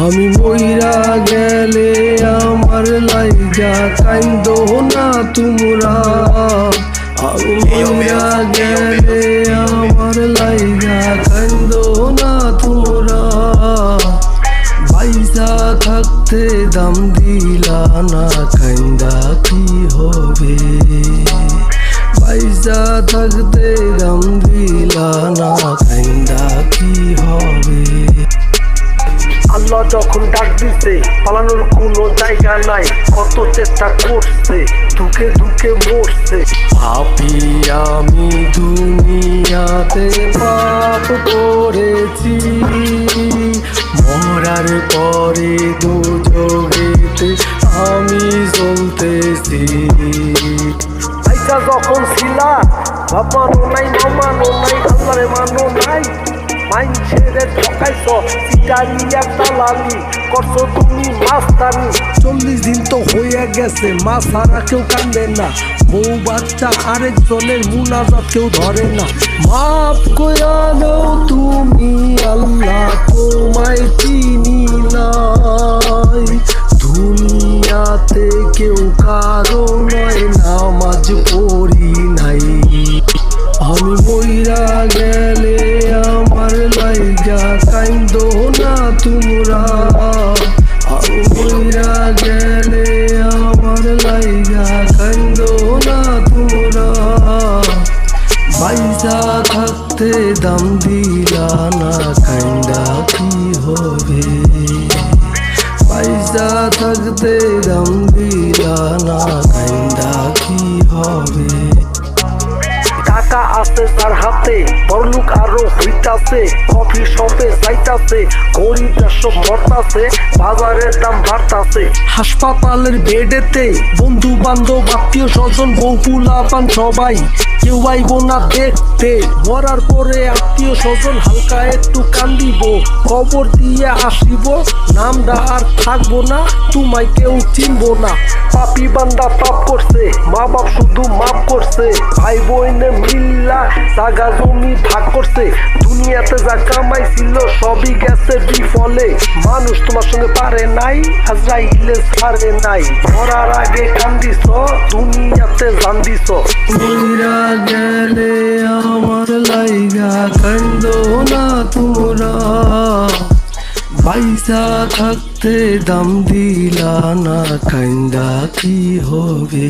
আমি মইরা গেলে আমার লাইগা কাইন্দো না তোমরা। আমি মইরা গেলে আমার লাইগা কাইন্দো না তোমরা। পয়সা থাকতে দাম দিলা না, কাইন্দা কি হবে? পয়সা থাকতে দাম দিলা না, কাইন্দা কি হবে? আল্লাহ যখন ডাক দিছে পালানোর কোনো জায়গা নাই, কত চেষ্টা করছে দুঃখে দুঃখে মরছে। পাপী আমি দুনিয়াতে পাপ করেছি, মরার পরে দুজগেতে আমি চলতেছি। আইসা যখন ছিলা বাপ মানো নাই মা মানো নাই, আল্লাহরে মানো নাই, মাইনছেরে ঠকাইছ চিটারিয়া দালালি করছো তুমি মাস্তানি। 40 দিন তো হয়ে গেছে, মা ছাড়া কেউ কান্দে না, বউ বাচ্চা আরেকজনের মুনাজাত কেউ ধরে না। মাফ কইরা দাও তুমি আল্লাহ, তোমায় চিনি নাই। দুনিয়াতে কেউ কারো নয়, নামাজ পড়ি নাই। আমি মইরা গেলে আমার লাইগা কাইন্দো না তোমরা। আমি মইরা গেলে আমার লাইগা কাইন্দো না তোমরা। পয়সা থাকতে দাম দিলা না, কাইন্দা কি হবে? পয়সা থাকতে দাম দিলা না, কাইন্দা কি হবে? টাকা আছে তার হাতে, বড়লোক আরো হইতাছে, কফি শপে যাইতাছে, গরিবরা সব মরতাছে, বাজারের দাম বাড়তাছে। হাসপাতালের বেডেতে বন্ধু বান্ধব আত্মীয় স্বজন বউ পোলাপান সবাই কেউ আইব না দেখতে। মরার পরে আত্মীয় স্বজন হালকা একটু কান্দিব, কবর দিয়ে আসিব, নামটা আর থাকবো না, তোমায় কেউ চিনবো না। পাপি বান্দা পাপ করছে, মা বাপ শুধু মাফ করছে, ভাই বোনে মিল্লা জাগা জমি ভাগ করছে। দুনিয়াতে যা কামাইছিল সবই গেছে বিফলে, মানুষ তোমার সঙ্গে পারে নাই, আজরাইলে ছাড়ে নাই। মরার আগে কান্দিছ, দুনিয়াতে জান দিছ। মইরা গেলে আমার লাইগা কাইন্দো না তোমরা। পয়সা থাকতে দাম দিলা না, কাইন্দা কি হবে?